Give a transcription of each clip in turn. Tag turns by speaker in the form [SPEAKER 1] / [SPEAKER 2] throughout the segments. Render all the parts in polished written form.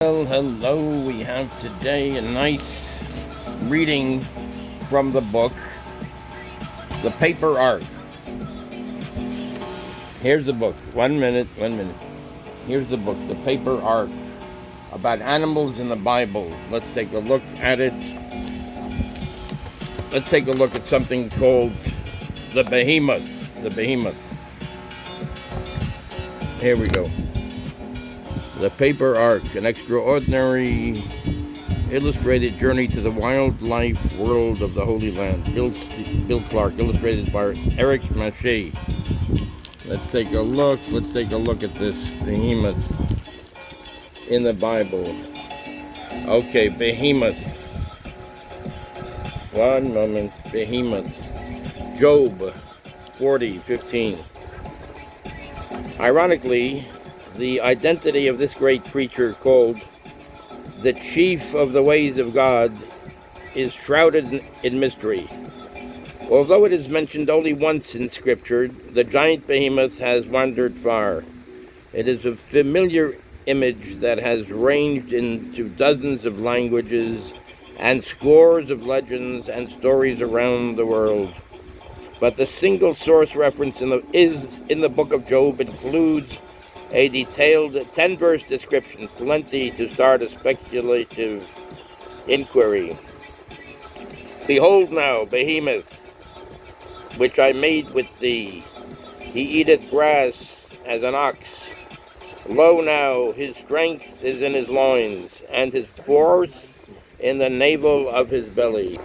[SPEAKER 1] Well, hello. We have today a nice reading from the book, The Paper Ark. Here's the book. 1 minute. Here's the book, The Paper Ark, about animals in the Bible. Let's take a look at it. Let's take a look at something called the Behemoths. The Behemoths. Here we go. The Paper Ark, an extraordinary illustrated journey to the wildlife world of the Holy Land. Bill Clark, illustrated by Eric Mache. Let's take a look. Let's take a look at this behemoth in the Bible. Okay, behemoth. 1 moment. Behemoth. Job 40:15. Ironically, the identity of this great creature, called the chief of the ways of God, is shrouded in mystery. Although it is mentioned only once in Scripture, the giant behemoth has wandered far. It is a familiar image that has ranged into dozens of languages and scores of legends and stories around the world. But the single source reference in the book of Job includes a detailed 10-verse description, plenty to start a speculative inquiry. Behold now, behemoth, which I made with thee. He eateth grass as an ox. Lo now, his strength is in his loins, and his force in the navel of his belly.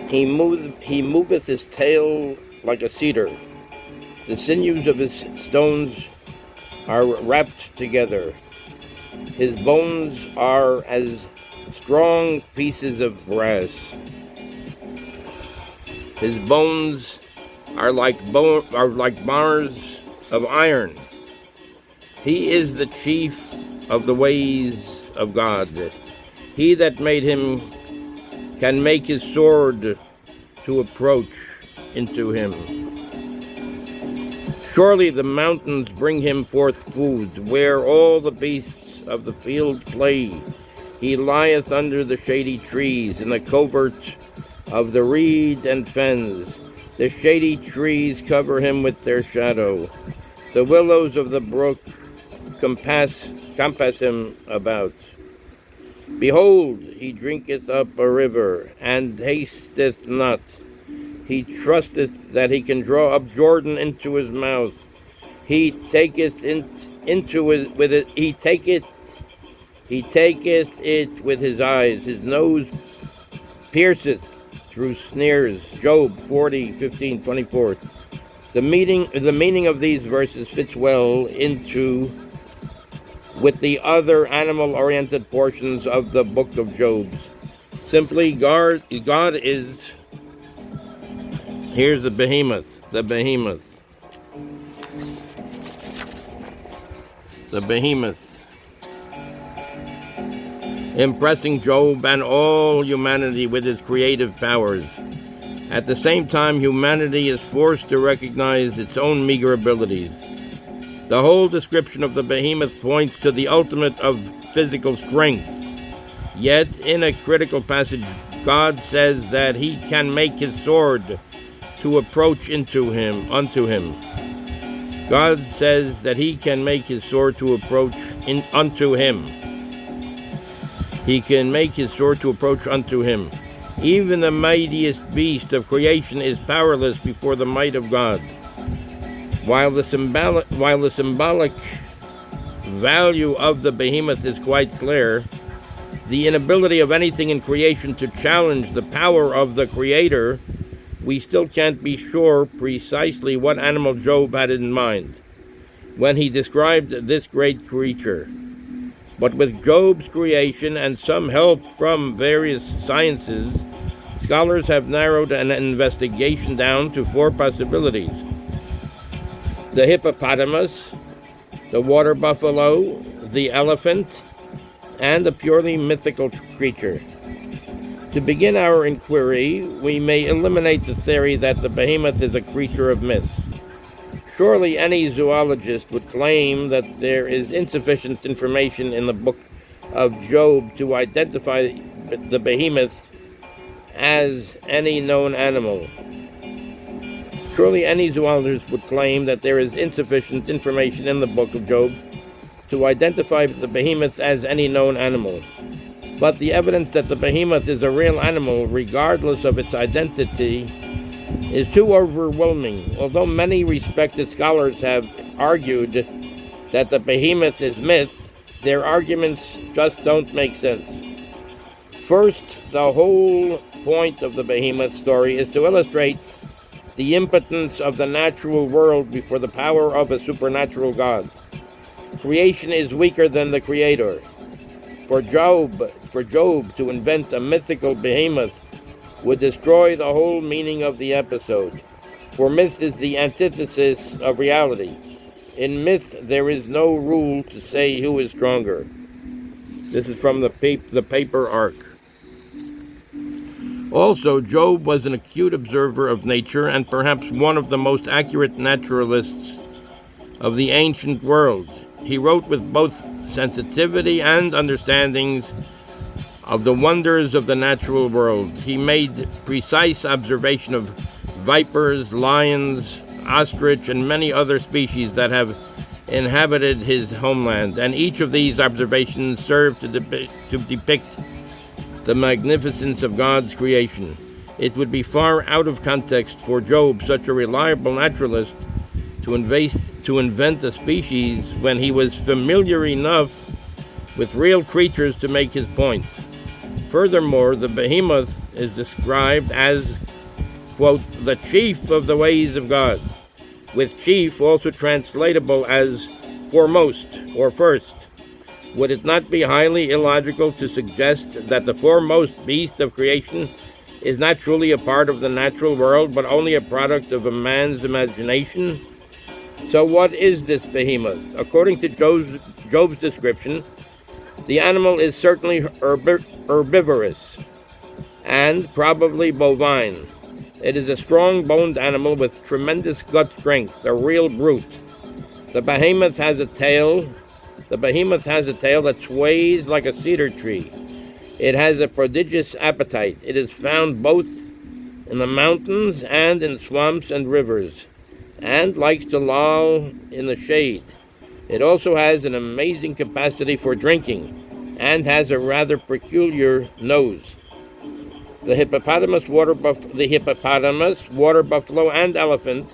[SPEAKER 1] He moveth his tail like a cedar. The sinews of his stones are wrapped together. His bones are as strong pieces of brass. His bones are like bars of iron. He is the chief of the ways of God. He that made him can make his sword to approach into him. Surely the mountains bring him forth food, where all the beasts of the field play. He lieth under the shady trees, in the covert of the reed and fens. The shady trees cover him with their shadow. The willows of the brook compass him about. Behold, he drinketh up a river, and hasteth not. He trusteth that he can draw up Jordan into his mouth. He taketh it with his eyes. His nose pierceth through snares. Job 40:15-24. The meaning of these verses fits well with the other animal-oriented portions of the book of Job. Simply, God is. Here's the behemoth. The behemoth, impressing Job and all humanity with his creative powers. At the same time, humanity is forced to recognize its own meager abilities. The whole description of the behemoth points to the ultimate of physical strength. Yet, in a critical passage, God says that he can make his sword to approach unto him. God says that he can make his sword to approach unto him. He can make his sword to approach unto him. Even the mightiest beast of creation is powerless before the might of God. While the symbolic value of the behemoth is quite clear, the inability of anything in creation to challenge the power of the Creator, we still can't be sure precisely what animal Job had in mind when he described this great creature. But with Job's creation and some help from various sciences, scholars have narrowed an investigation down to 4 possibilities: the hippopotamus, the water buffalo, the elephant, and the purely mythical creature. To begin our inquiry, we may eliminate the theory that the behemoth is a creature of myth. Surely any zoologist would claim that there is insufficient information in the book of Job to identify the behemoth as any known animal. Surely any zoologist would claim that there is insufficient information in the book of Job to identify the behemoth as any known animal. But the evidence that the behemoth is a real animal, regardless of its identity, is too overwhelming. Although many respected scholars have argued that the behemoth is myth, their arguments just don't make sense. First, the whole point of the behemoth story is to illustrate the impotence of the natural world before the power of a supernatural God. Creation is weaker than the Creator. For Job to invent a mythical behemoth would destroy the whole meaning of the episode. For myth is the antithesis of reality. In myth, there is no rule to say who is stronger. This is from the Paper Ark. Also, Job was an acute observer of nature and perhaps one of the most accurate naturalists of the ancient world. He wrote with both sensitivity and understandings of the wonders of the natural world. He made precise observation of vipers, lions, ostrich, and many other species that have inhabited his homeland, and each of these observations served to depict the magnificence of God's creation. It would be far out of context for Job, such a reliable naturalist, to invent a species when he was familiar enough with real creatures to make his point. Furthermore, the behemoth is described as, quote, the chief of the ways of God, with chief also translatable as foremost or first. Would it not be highly illogical to suggest that the foremost beast of creation is not truly a part of the natural world, but only a product of a man's imagination? So what is this behemoth? According to Job's description, the animal is certainly herbivorous and probably bovine. It is a strong-boned animal with tremendous gut strength, a real brute. The behemoth has a tail that sways like a cedar tree. It has a prodigious appetite. It is found both in the mountains and in swamps and rivers, and likes to loll in the shade. It also has an amazing capacity for drinking, and has a rather peculiar nose. The hippopotamus, water buffalo, and elephant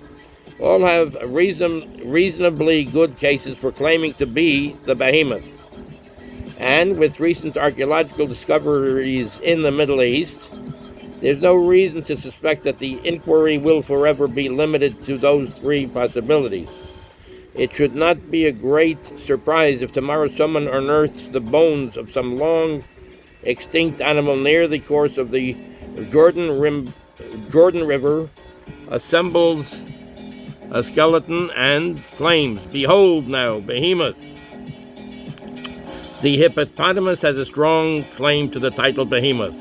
[SPEAKER 1] all have reasonably good cases for claiming to be the behemoth. And with recent archaeological discoveries in the Middle East, there's no reason to suspect that the inquiry will forever be limited to those three possibilities. It should not be a great surprise if tomorrow someone unearths the bones of some long extinct animal near the course of the Jordan River, assembles a skeleton and claims, behold now, behemoth. The hippopotamus has a strong claim to the title behemoth.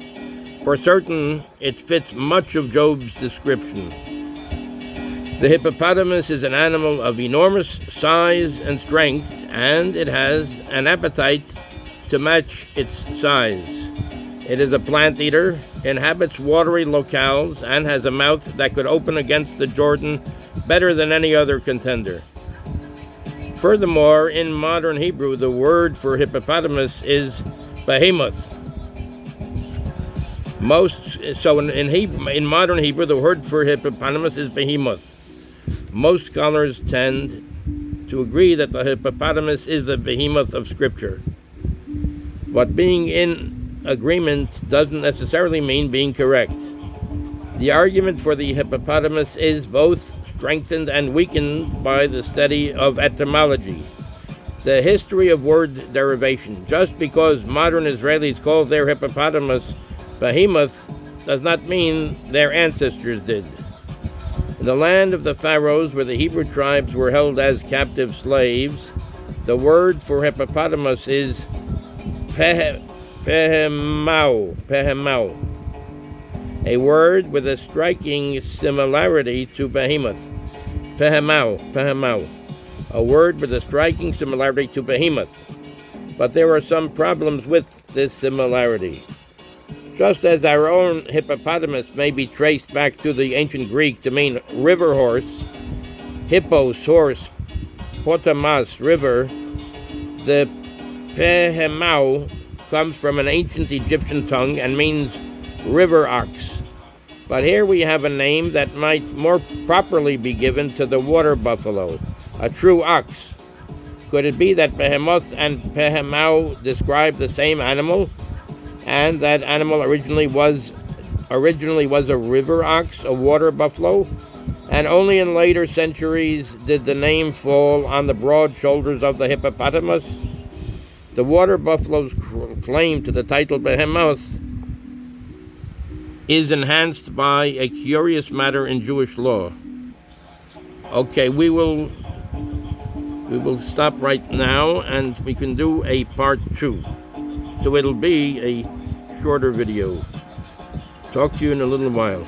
[SPEAKER 1] For certain, it fits much of Job's description. The hippopotamus is an animal of enormous size and strength, and it has an appetite to match its size. It is a plant eater, inhabits watery locales, and has a mouth that could open against the Jordan better than any other contender. Furthermore, in modern Hebrew, the word for hippopotamus is behemoth. In modern Hebrew, the word for hippopotamus is behemoth. Most scholars tend to agree that the hippopotamus is the behemoth of Scripture. But being in agreement doesn't necessarily mean being correct. The argument for the hippopotamus is both strengthened and weakened by the study of etymology, the history of word derivation. Just because modern Israelis call their hippopotamus behemoth does not mean their ancestors did. In the land of the pharaohs, where the Hebrew tribes were held as captive slaves, the word for hippopotamus is Behemau, a word with a striking similarity to behemoth. Behemoth, a word with a striking similarity to behemoth. But there are some problems with this similarity. Just as our own hippopotamus may be traced back to the ancient Greek to mean river horse, hippos, horse, potamos, river, the Behemoth comes from an ancient Egyptian tongue and means river ox. But here we have a name that might more properly be given to the water buffalo, a true ox. Could it be that Behemoth and Behemoth describe the same animal, and that animal originally was a river ox, a water buffalo, and only in later centuries did the name fall on the broad shoulders of the hippopotamus? The water buffalo's claim to the title Behemoth is enhanced by a curious matter in Jewish law. Okay, we will stop right now, and we can do a part 2. So it'll be a shorter video. Talk to you in a little while.